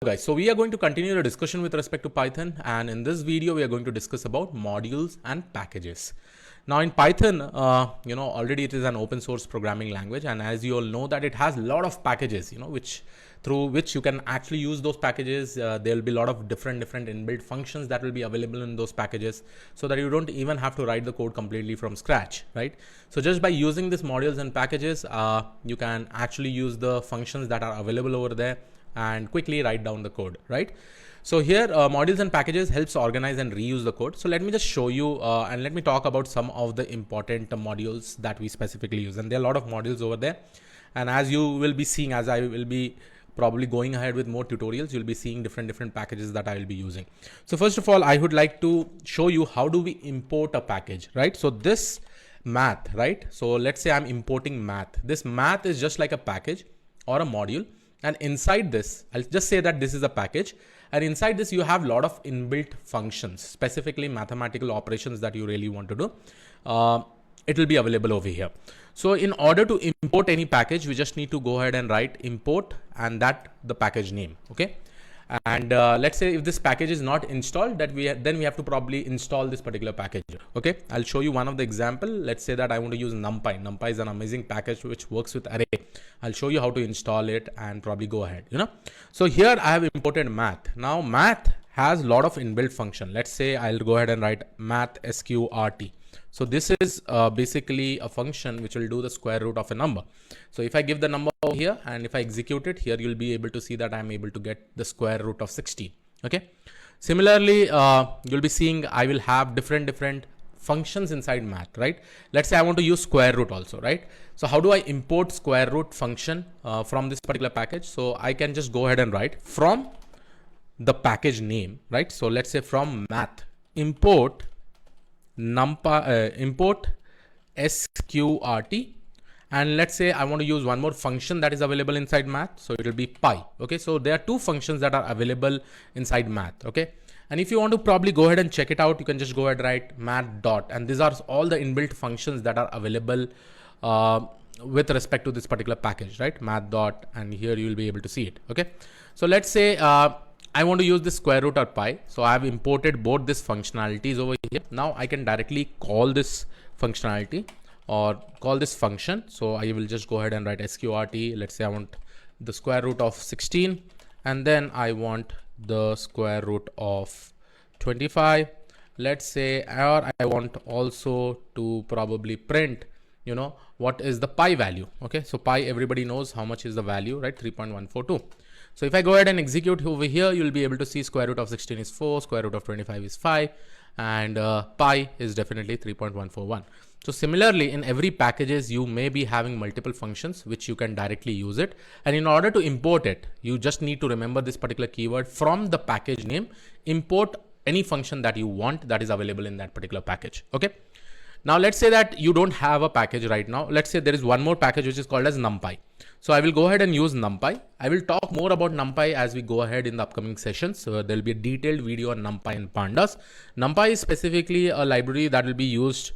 Guys, so we are going to continue the discussion with respect to Python, and in this video we are going to discuss about modules and packages. Now in Python, already it is an open source programming language, and as you all know that it has a lot of packages, through which you can actually use those packages. There will be a lot of different inbuilt functions that will be available in those packages, so that you don't even have to write the code completely from scratch, right? So just by using these modules and packages, you can actually use the functions that are available over there and quickly write down the code, right? So here modules and packages helps organize and reuse the code. So let me just show you and let me talk about some of the important modules that we specifically use. And there are a lot of modules over there, and as you will be seeing, as I will be probably going ahead with more tutorials, you'll be seeing different packages that I will be using. So first of all, I would like to show you how do we import a package, right? So this math, right? So let's say I'm importing math. This math is just like a package or a module. And inside this, I'll just say that this is a package, and inside this you have a lot of inbuilt functions, specifically mathematical operations that you really want to do. It will be available over here. So in order to import any package, we just need to go ahead and write import and that the package name. Okay. And let's say if this package is not installed, then we have to probably install this particular package. Okay, I'll show you one of the example. Let's say that I want to use NumPy. NumPy is an amazing package which works with array. I'll show you how to install it and probably go ahead. So here I have imported math. Now math has a lot of inbuilt function. Let's say I'll go ahead and write math sqrt. So this is basically a function which will do the square root of a number. So if I give the number over here and if I execute it here, you'll be able to see that I'm able to get the square root of 16. Okay. Similarly, you'll be seeing I will have different functions inside math, right? Let's say I want to use square root also, right? So how do I import square root function from this particular package? So I can just go ahead and write from the package name, right? So let's say from math import NumPy, import sqrt, and let's say I want to use one more function that is available inside math, so it will be pi. Okay, so there are two functions that are available inside math. Okay, and if you want to probably go ahead and check it out, you can just go ahead and write math dot, and these are all the inbuilt functions that are available with respect to this particular package, right? Math dot, and here you will be able to see it. Okay, so let's say I want to use the square root or pi. So I have imported both these functionalities over here. Now I can directly call this functionality or call this function. So I will just go ahead and write sqrt. Let's say I want the square root of 16, and then I want the square root of 25. Let's say, or I want also to probably print, what is the pi value. Okay, so pi, everybody knows how much is the value, right? 3.142. So if I go ahead and execute over here, you'll be able to see square root of 16 is 4, square root of 25 is 5, and pi is definitely 3.141. So similarly, in every packages, you may be having multiple functions which you can directly use it. And in order to import it, you just need to remember this particular keyword from the package name, import any function that you want that is available in that particular package. Okay. Now let's say that you don't have a package right now. Let's say there is one more package which is called as NumPy. So I will go ahead and use NumPy. I will talk more about NumPy as we go ahead in the upcoming sessions. So there will be a detailed video on NumPy and pandas. NumPy is specifically a library that will be used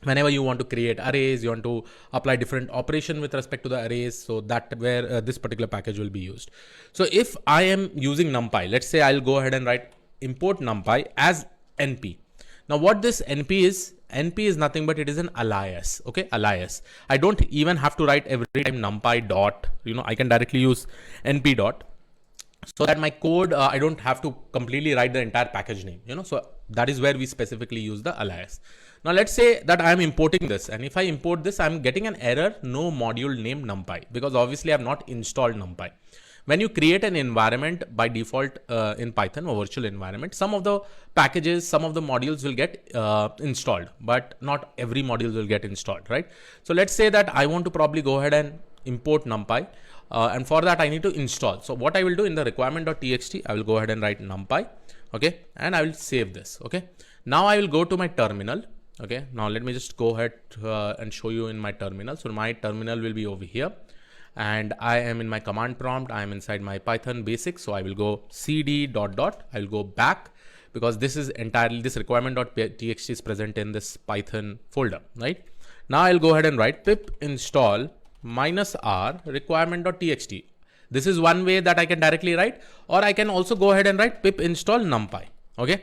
whenever you want to create arrays, you want to apply different operation with respect to the arrays. So that where this particular package will be used. So if I am using NumPy, let's say I'll go ahead and write import NumPy as NP. Now what this NP is nothing but it is an alias. Okay, alias. I don't even have to write every time NumPy dot, I can directly use NP dot, so that my code, I don't have to completely write the entire package name, so that is where we specifically use the alias. Now let's say that I'm importing this, and if I import this, I'm getting an error, no module name NumPy, because obviously I have not installed NumPy. When you create an environment by default in Python or virtual environment, some of the packages, some of the modules will get installed, but not every module will get installed, right? So let's say that I want to probably go ahead and import NumPy, and for that I need to install. So what I will do in the requirement.txt, I will go ahead and write NumPy, okay, and I will save this. Okay, now I will go to my terminal. Okay, now let me just go ahead and show you in my terminal. So my terminal will be over here, and I am in my command prompt. I am inside my Python basics. So I will go cd ... I will go back because this is entirely, this requirement.txt is present in this Python folder, right? Now I'll go ahead and write pip install -r requirement.txt. This is one way that I can directly write, or I can also go ahead and write pip install numpy. Okay.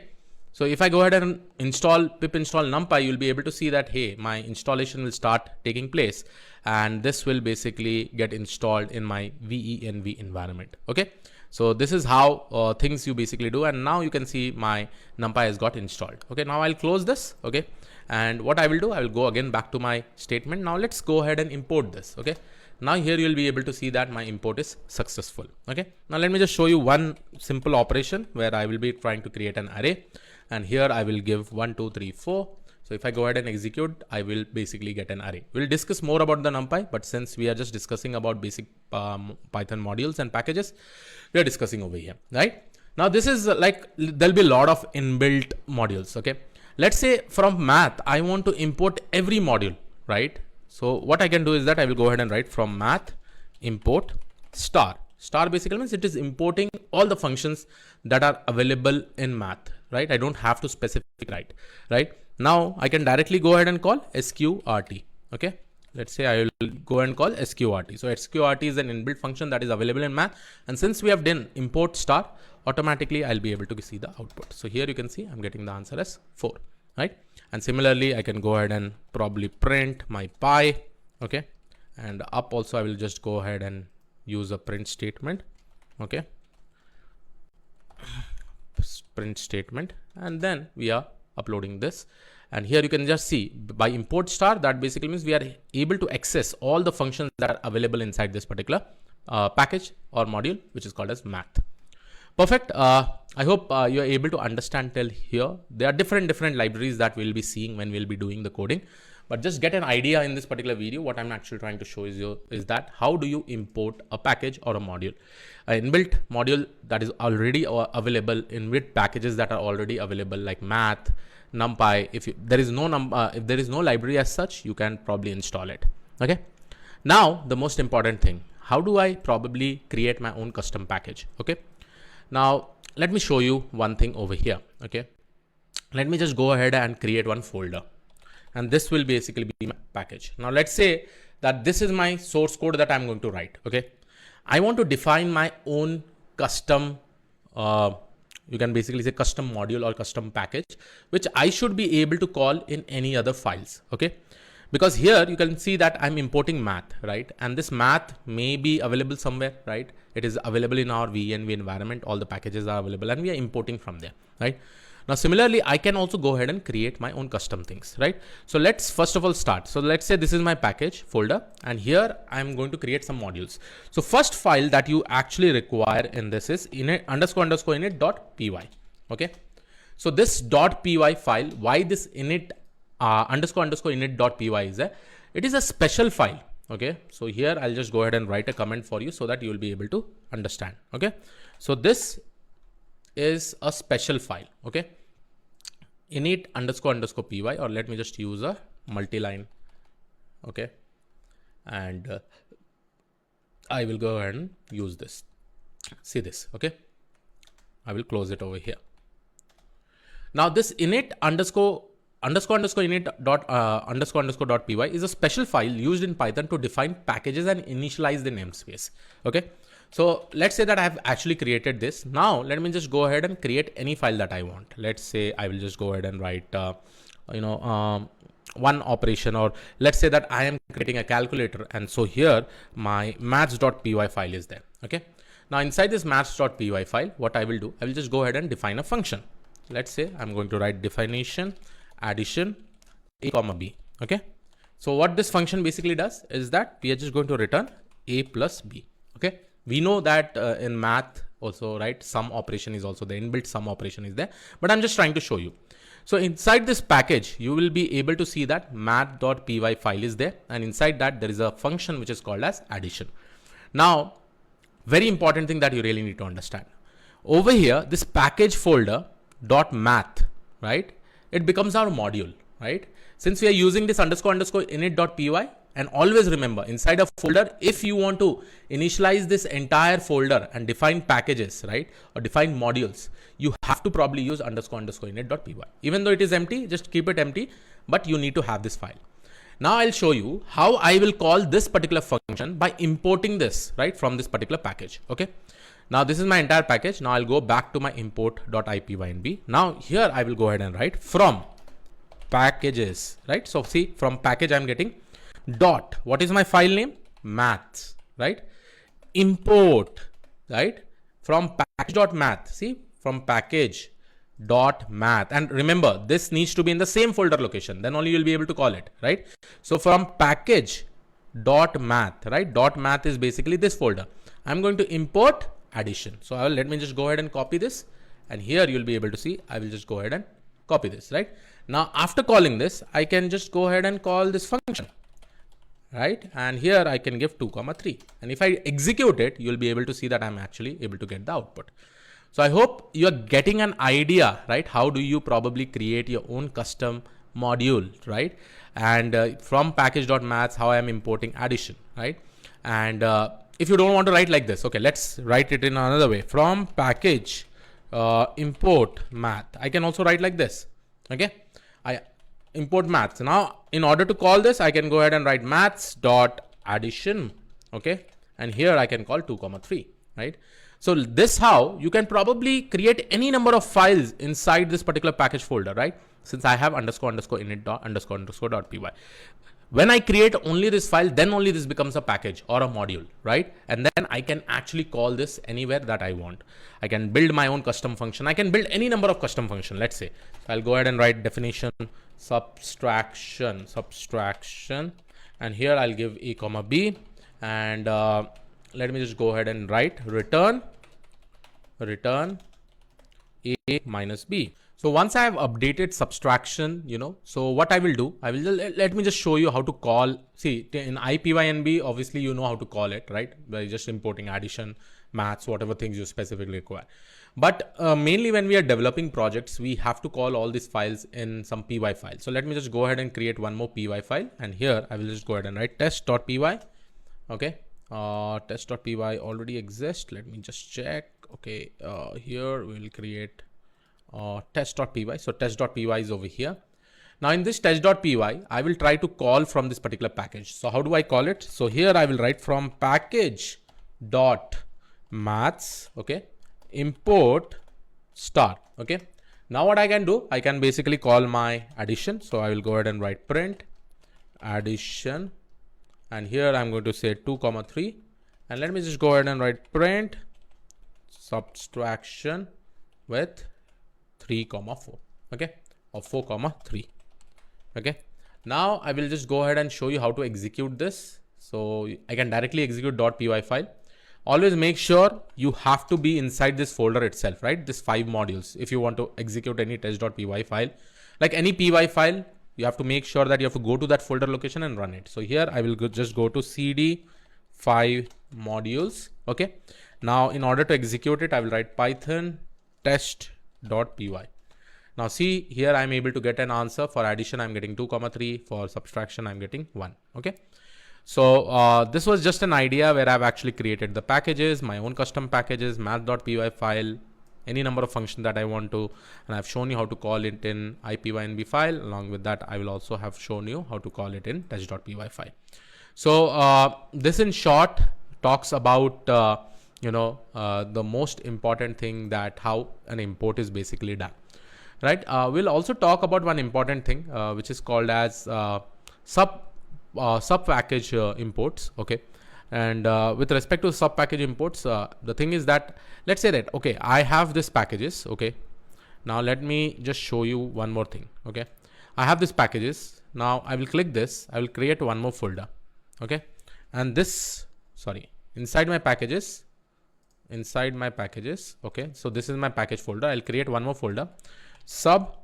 So if I go ahead and install pip install numpy, you'll be able to see that, hey, my installation will start taking place, and this will basically get installed in my VENV environment. Okay. So this is how things you basically do. And now you can see my numpy has got installed. Okay. Now I'll close this. Okay. And what I will do, I will go again back to my statement. Now let's go ahead and import this. Okay. Now here you'll be able to see that my import is successful. Okay. Now let me just show you one simple operation where I will be trying to create an array. And here I will give 1, 2, 3, 4. So if I go ahead and execute, I will basically get an array. We'll discuss more about the NumPy, but since we are just discussing about basic Python modules and packages, we are discussing over here, right? Now this is like, there'll be a lot of inbuilt modules. Okay. Let's say from math, I want to import every module, right? So what I can do is that I will go ahead and write from math import star. Star basically means it is importing all the functions that are available in math, right? I don't have to specify, right? Now I can directly go ahead and call sqrt. Okay. Let's say I will go and call sqrt. So sqrt is an inbuilt function that is available in math. And since we have done import star, automatically I'll be able to see the output. So here you can see I'm getting the answer as 4, right? And similarly, I can go ahead and probably print my pie. Okay. And up also, I will just go ahead and use a print statement. Okay. Print statement. And then we are uploading this. And here you can just see by import star, that basically means we are able to access all the functions that are available inside this particular package or module, which is called as math. Perfect. I hope you are able to understand till here. There are different libraries that we'll be seeing when we'll be doing the coding, but just get an idea in this particular video. What I'm actually trying to show is that how do you import a package or a module, an inbuilt module that is already available in with packages that are already available like math, NumPy. If there is no library as such, you can probably install it. Okay. Now the most important thing, how do I probably create my own custom package? Okay. Now let me show you one thing over here. Okay. Let me just go ahead and create one folder, and this will basically be my package. Now let's say that this is my source code that I'm going to write. Okay. I want to define my own custom, you can basically say custom module or custom package, which I should be able to call in any other files. Okay. Because here you can see that I'm importing math, right? And this math may be available somewhere, right? It is available in our VENV environment. All the packages are available and we are importing from there, right? Now, similarly, I can also go ahead and create my own custom things, right? So let's first of all start. So let's say this is my package folder, and here I'm going to create some modules. So first file that you actually require in this is init_init.py. Okay. So this .py file, why this init _init.py is there? It is a special file. Okay. So here I'll just go ahead and write a comment for you so that you will be able to understand. Okay. So this is a special file. Okay. Init__py, or let me just use a multi-line. Okay. And I will go ahead and use this. See this. Okay. I will close it over here. Now this init_init.py is a special file used in Python to define packages and initialize the namespace. Okay. So let's say that I have actually created this. Now let me just go ahead and create any file that I want. Let's say I will just go ahead and write, one operation, or let's say that I am creating a calculator. And so here my maths.py file is there. Okay. Now inside this maths.py file, what I will do, I will just go ahead and define a function. Let's say I'm going to write definition addition a comma b. Okay. So what this function basically does is that we are just going to return a plus b. Okay. We know that in math also, right, sum operation is also the inbuilt sum operation is there, but I'm just trying to show you. So inside this package, you will be able to see that math.py file is there, and inside that there is a function which is called as addition. Now, very important thing that you really need to understand over here, this package folder .math, right? It becomes our module, right? Since we are using this _init.py, and always remember inside a folder, if you want to initialize this entire folder and define packages, right, or define modules, you have to probably use _init.py. Even though it is empty, just keep it empty, but you need to have this file. Now I'll show you how I will call this particular function by importing this, right, from this particular package. Okay. Now this is my entire package. Now I'll go back to my import.ipynb. Now here I will go ahead and write from packages, right? So see, from package I'm getting dot, what is my file name? Maths, right? Import, right? From package.math, see, from package.math. And remember, this needs to be in the same folder location, then only you'll be able to call it, right? So from package.math, right? .math is basically this folder. I'm going to import addition. So let me just go ahead and copy this. And here you'll be able to see, I will just go ahead and copy this, right? Now, after calling this, I can just go ahead and call this function, right? And here I can give 2, 3. And if I execute it, you'll be able to see that I'm actually able to get the output. So I hope you're getting an idea, right? How do you probably create your own custom module, right? And from package.maths, how I'm importing addition, right? And if you don't want to write like this, okay, let's write it in another way. From package import math, I can also write like this, okay? I import maths. Now, in order to call this, I can go ahead and write maths.addition, okay? And here I can call 2, 3, right? So this how you can probably create any number of files inside this particular package folder, right? Since I have __init.__.py. When I create only this file, then only this becomes a package or a module, right? And then I can actually call this anywhere that I want. I can build my own custom function. I can build any number of custom function, let's say. So I'll go ahead and write definition subtraction, and here I'll give a comma b, and let me just go ahead and write return a minus b. So once I have updated subtraction, so what I will do, let me just show you how to call. See, in IPYNB, obviously you know how to call it, right? By just importing addition, maths, whatever things you specifically require. But mainly when we are developing projects, we have to call all these files in some py file. So let me just go ahead and create one more py file. And here I will just go ahead and write test.py. Okay. Test.py already exists. Let me just check. Okay. Here we will create test.py. So test.py is over here. Now in this test.py, I will try to call from this particular package. So how do I call it? So here I will write from package.maths, okay, import star. Okay. Now what I can do, I can basically call my addition. So I will go ahead and write print addition. And here I'm going to say 2, 3. And let me just go ahead and write print subtraction with 3, 4. Okay. Or 4, 3. Okay. Now I will just go ahead and show you how to execute this. So I can directly execute .py file. Always make sure you have to be inside this folder itself, right? This 5 modules. If you want to execute any test.py file, like any py file, you have to make sure that you have to go to that folder location and run it. So here I will just go to cd 5 modules. Okay. Now in order to execute it, I will write python test.py. Now see here I'm able to get an answer. For addition I'm getting 2, 3. For subtraction I'm getting 1. Okay. So this was just an idea where I've actually created the packages, my own custom packages, math.py file, any number of functions that I want to, and I've shown you how to call it in IPYNB file. Along with that, I will also have shown you how to call it in test.py file. So this in short talks about the most important thing, that how an import is basically done, right? We'll also talk about one important thing which is called as sub package imports. Okay. And with respect to sub package imports, the thing is that, let's say that, okay, I have this packages. Okay. Now let me just show you one more thing. Okay. I have this packages. Now I will click this. I will create one more folder. Okay. And this, inside my packages. Okay. So this is my package folder. I'll create one more folder, sub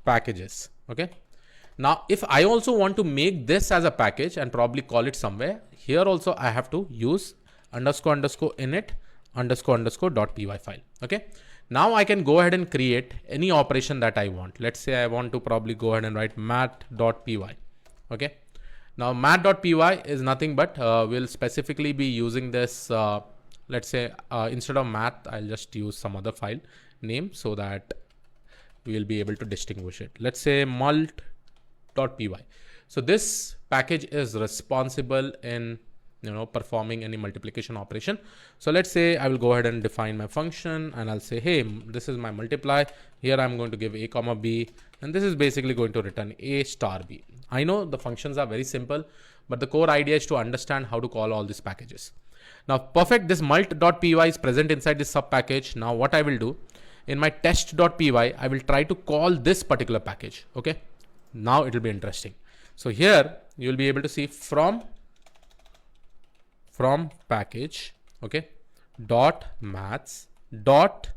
packages. Okay. Now, if I also want to make this as a package and probably call it somewhere, here also I have to use __init__.py file. Okay. Now I can go ahead and create any operation that I want. Let's say I want to probably go ahead and write math.py. Okay. Now math.py is nothing but we'll specifically be using this. Let's say instead of math, I'll just use some other file name so that we'll be able to distinguish it. Let's say mult.py. So this package is responsible in performing any multiplication operation. So let's say I will go ahead and define my function, and I'll say, hey, this is my multiply. Here I'm going to give a comma b, and this is basically going to return a star b. I know the functions are very simple, but the core idea is to understand how to call all these packages. Now, perfect, this mult.py is present inside this sub package. Now what I will do, in my test.py, I will try to call this particular package. Okay, now it will be interesting. So here you will be able to see from package, okay, dot maths dot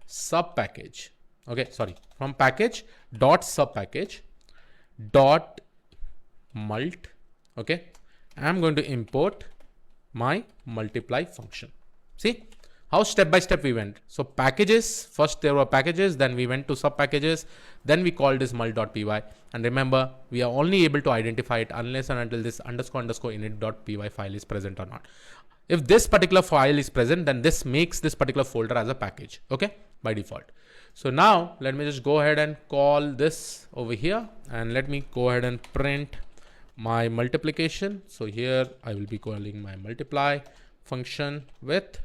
sub package, okay, sorry, from package dot sub package dot mult, okay, I'm going to import my multiply function. See how step by step we went. So packages, first there were packages, then we went to sub packages, then we called this mult.py. And remember, we are only able to identify it unless and until this underscore init.py file is present or not. If this particular file is present, then this makes this particular folder as a package, okay, by default. So now let me just go ahead and call this over here, and let me go ahead and print my multiplication. So here I will be calling my multiply function with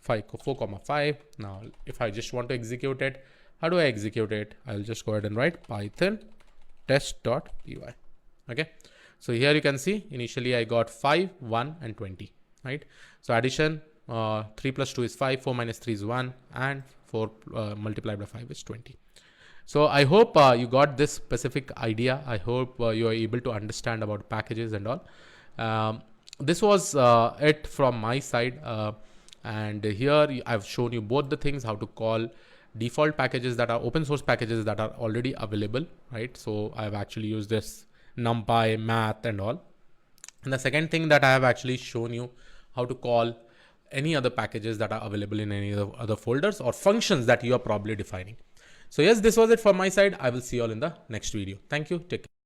4,5. Now if I just want to execute it, how do I execute it? I'll just go ahead and write python test.py. okay, so here you can see initially I got 5, 1 and 20, right? So addition, 3 plus 2 is 5, 4 minus 3 is 1, and 4 multiplied by 5 is 20. So I hope you got this specific idea. I hope you are able to understand about packages and all. This was it from my side. And here I've shown you both the things, how to call default packages that are open source packages that are already available, right? So I've actually used this NumPy, math and all. And the second thing that I have actually shown you how to call any other packages that are available in any other folders or functions that you are probably defining. So yes, this was it from my side. I will see you all in the next video. Thank you. Take care.